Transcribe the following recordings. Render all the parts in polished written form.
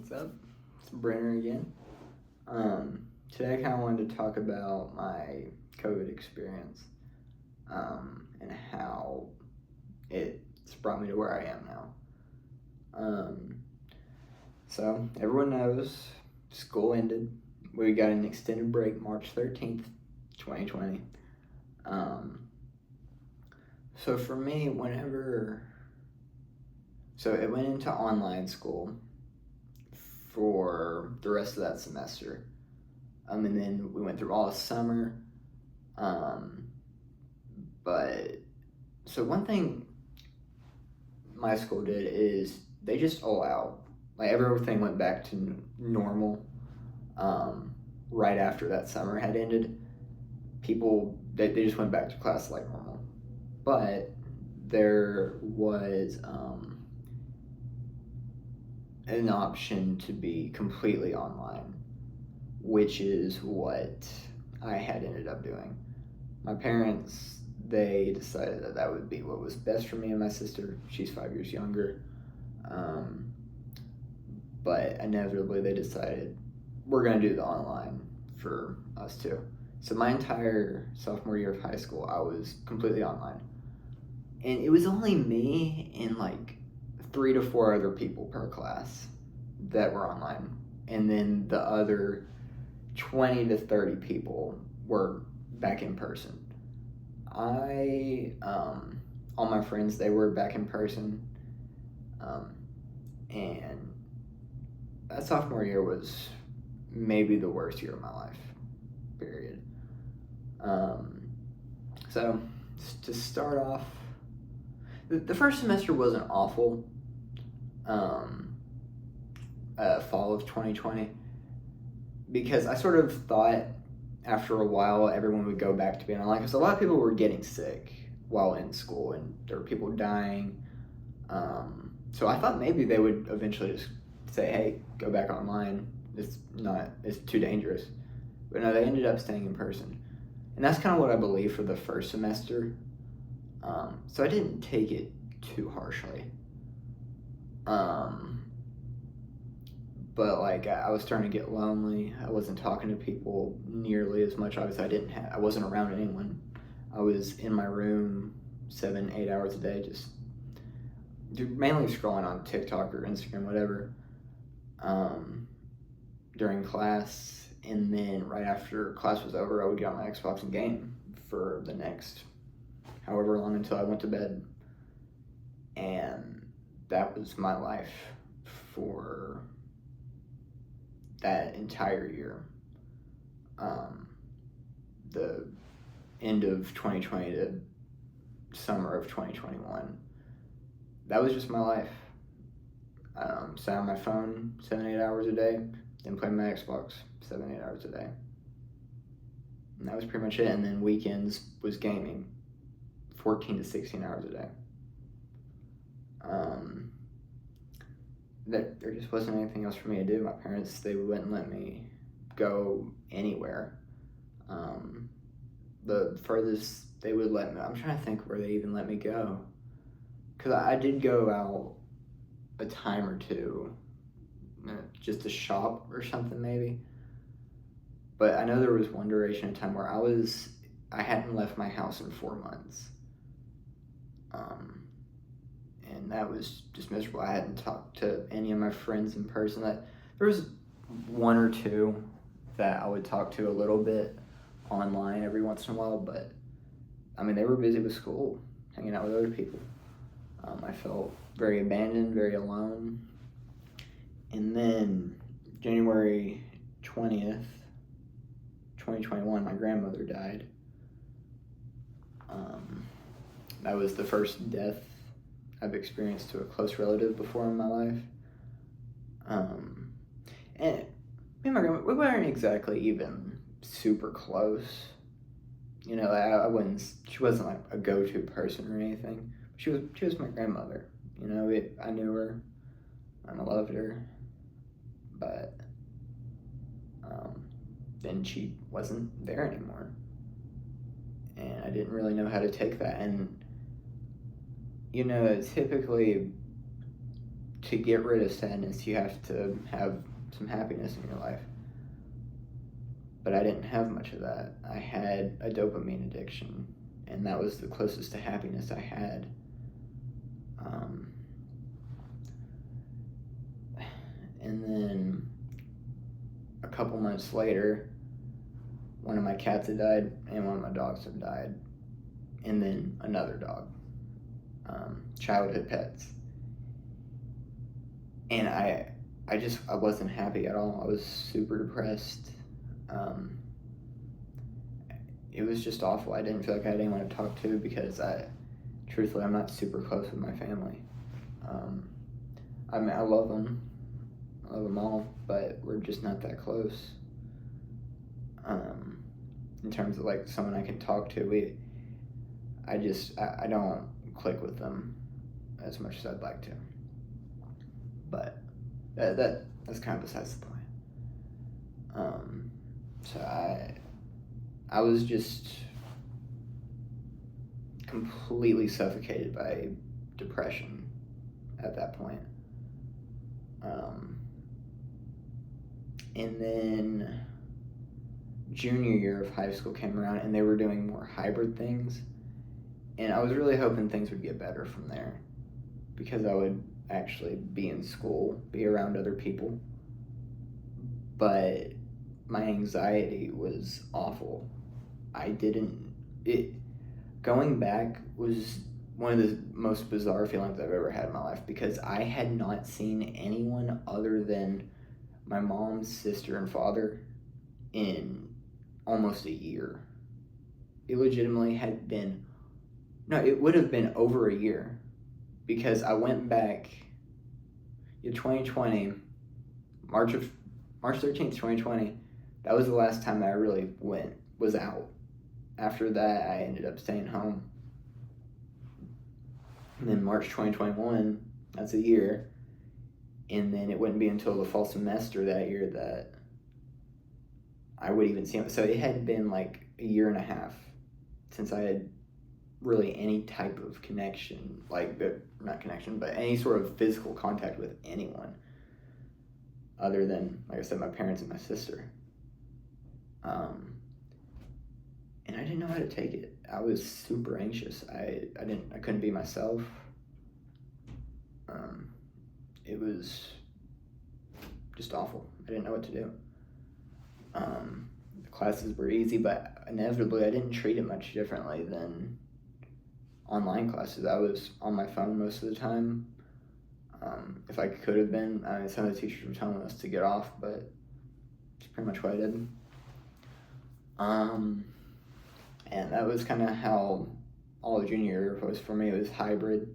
What's up? It's Brenner again. Today I kind of wanted to talk about my COVID experience and how it's brought me to where I am now. Um, so, everyone knows school ended. We got an extended break March 13th, 2020. Um, so, for me, so it went into online school for the rest of that semester. And then we went through all of summer. Um, but so one thing my school did is they just allowed, like everything went back to normal. Right after that summer had ended, they just went back to class like normal. But there was an option to be completely online, which is what I had ended up doing. My parents, they decided that that would be what was best for me and my sister. She's 5 years younger. Um, but inevitably, they decided we're going to do the online for us too. So my entire sophomore year of high school, I was completely online. And it was only me and like 3 to 4 other people per class that were online. And then the other 20 to 30 people were back in person. All my friends, they were back in person. Um, and that sophomore year was maybe the worst year of my life, period. Um, so, to start off, the first semester wasn't awful. Um, Fall of 2020, because I sort of thought after a while everyone would go back to being online because a lot of people were getting sick while in school and there were people dying. So I thought maybe they would eventually just say, "Hey, go back online. It's too dangerous." But no, they ended up staying in person, and that's kind of what I believe for the first semester. So I didn't take it too harshly. Um, but like I was starting to get lonely. I wasn't talking to people nearly as much. Obviously, I wasn't around anyone. I was in my room 7, 8 hours a day, just mainly scrolling on TikTok or Instagram, whatever. During class, and then right after class was over, I would get on my Xbox and game for the next however long until I went to bed. And that was my life for that entire year. The end of 2020 to summer of 2021. That was just my life. Sat on my phone 7, 8 hours a day, then played my Xbox 7, 8 hours a day. And that was pretty much it. And then weekends was gaming 14 to 16 hours a day. There just wasn't anything else for me to do. My parents, they wouldn't let me go anywhere. The furthest they would let me, I'm trying to think where they even let me go. Because I did go out a time or two, just to shop or something maybe. But I know there was one duration of time where I hadn't left my house in 4 months. And that was just miserable. I hadn't talked to any of my friends in person. There was one or two that I would talk to a little bit online every once in a while, but I mean, they were busy with school, hanging out with other people. I felt very abandoned, very alone. And then January 20th, 2021, my grandmother died. That was the first death I've experienced to a close relative before in my life. And me and my grandma, we weren't exactly even super close. You know, she wasn't like a go-to person or anything. She was my grandmother. You know, I knew her and I loved her, but then she wasn't there anymore. And I didn't really know how to take that. And, you know, typically to get rid of sadness, you have to have some happiness in your life. But I didn't have much of that. I had a dopamine addiction, and that was the closest to happiness I had. And then a couple months later, one of my cats had died, and one of my dogs had died, and then another dog. Childhood pets. And I wasn't happy at all. I was super depressed. It was just awful. I didn't feel like I had anyone to talk to because truthfully, I'm not super close with my family. I mean, I love them all, but we're just not that close. In terms of like someone I can talk to, I don't click with them as much as I'd like to. But that's kind of besides the point. So I was just completely suffocated by depression at that point. And then junior year of high school came around, and they were doing more hybrid things, and I was really hoping things would get better from there because I would actually be in school, be around other people. But my anxiety was awful. Going back was one of the most bizarre feelings I've ever had in my life because I had not seen anyone other than my mom's sister and father in almost a year. It legitimately it would have been over a year because I went back in 2020, March 13th, 2020. That was the last time that I really was out. After that, I ended up staying home. And then March 2021, that's a year. And then it wouldn't be until the fall semester that year that I would even see him. So it had been like a year and a half since I had really any type of connection, not connection, but any sort of physical contact with anyone other than, like I said, my parents and my sister. And I didn't know how to take it. I was super anxious. I couldn't be myself. It was just awful. I didn't know what to do. The classes were easy, but inevitably I didn't treat it much differently than online classes. I was on my phone most of the time. If I could have been, some of the teachers were telling us to get off, but it's pretty much what I did. And that was kind of how all of junior year was for me. It was hybrid.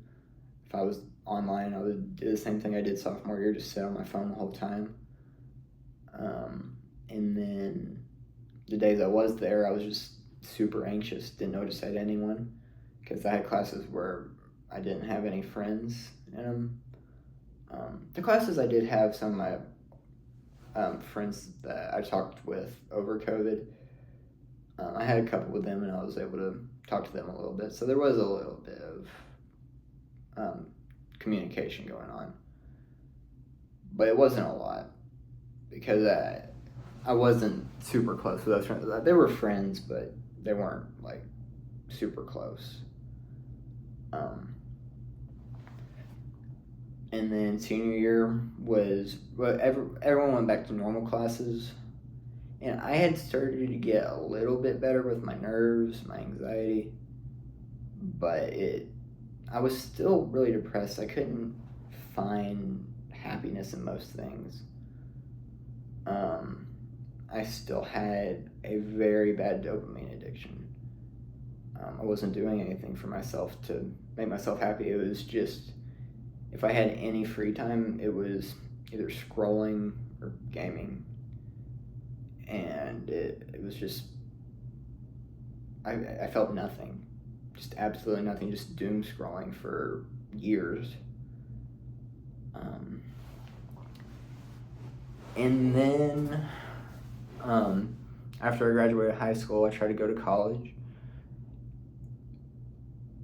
If I was online, I would do the same thing I did sophomore year, just sit on my phone the whole time. And then the days I was there, I was just super anxious, didn't know what to say to anyone, because I had classes where I didn't have any friends in them. The classes I did have some of my friends that I talked with over COVID. I had a couple with them, and I was able to talk to them a little bit. So there was a little bit of communication going on. But it wasn't a lot, because I wasn't super close with those friends. They were friends, but they weren't, super close. And then senior year was, everyone went back to normal classes. And I had started to get a little bit better with my nerves, my anxiety, but I was still really depressed. I couldn't find happiness in most things. I still had a very bad dopamine addiction. I wasn't doing anything for myself to make myself happy. It was just, if I had any free time, it was either scrolling or gaming. And it was just, I felt nothing, just absolutely nothing, just doom scrolling for years. And then after I graduated high school, I tried to go to college,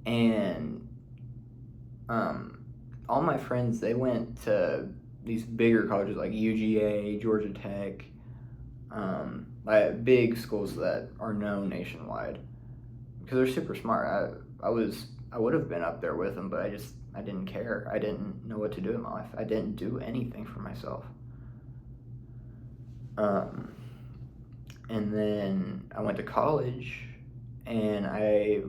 and all my friends, they went to these bigger colleges like UGA, Georgia Tech, like big schools that are known nationwide because they're super smart. I would have been up there with them, but I didn't care. I didn't know what to do in my life. I didn't do anything for myself. And then I went to college, and I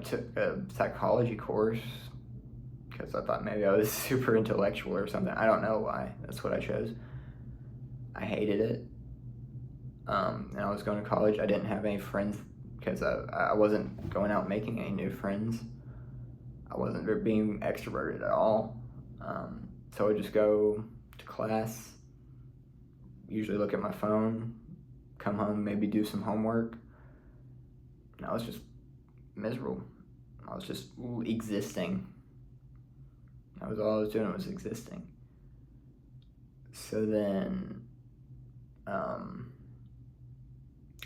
took a psychology course because I thought maybe I was super intellectual or something. I don't know why. That's what I chose. I hated it. And I was going to college. I didn't have any friends because I wasn't going out making any new friends. I wasn't being extroverted at all. So I would just go to class, usually look at my phone, come home, maybe do some homework. And I was just miserable. I was just existing. That was all I was doing, was existing. So then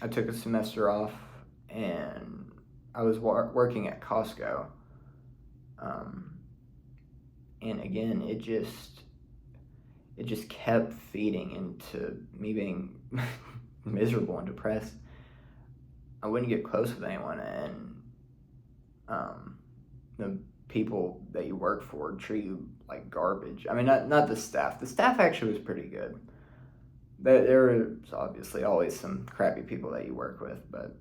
I took a semester off, and I was working at Costco. And again, it just kept feeding into me being miserable and depressed. I wouldn't get close with anyone, and the people that you work for treat you like garbage. I mean, not the staff. The staff actually was pretty good. There was obviously always some crappy people that you work with, but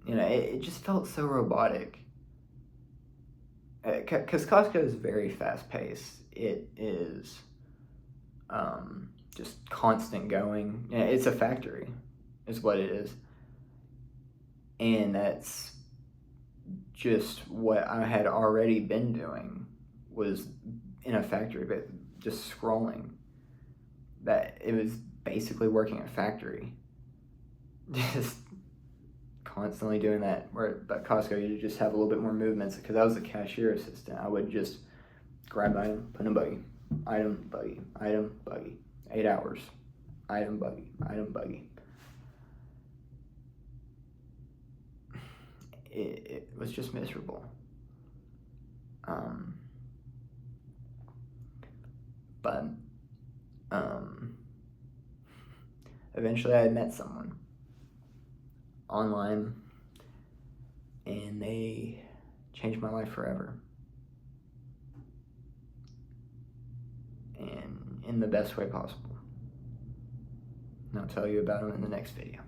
it just felt so robotic. Because Costco is very fast paced. It is just constant going. It's a factory, is what it is. And that's just what I had already been doing, was in a factory, but just scrolling. That it was basically working at a factory. Just constantly doing that. Where at Costco, you just have a little bit more movements, because I was a cashier assistant. I would just grab an item, put in a buggy, item, buggy, item, buggy. 8 hours, item, buggy, item, buggy. It was just miserable. But eventually I met someone online, and they changed my life forever. And in the best way possible. And I'll tell you about them in the next video.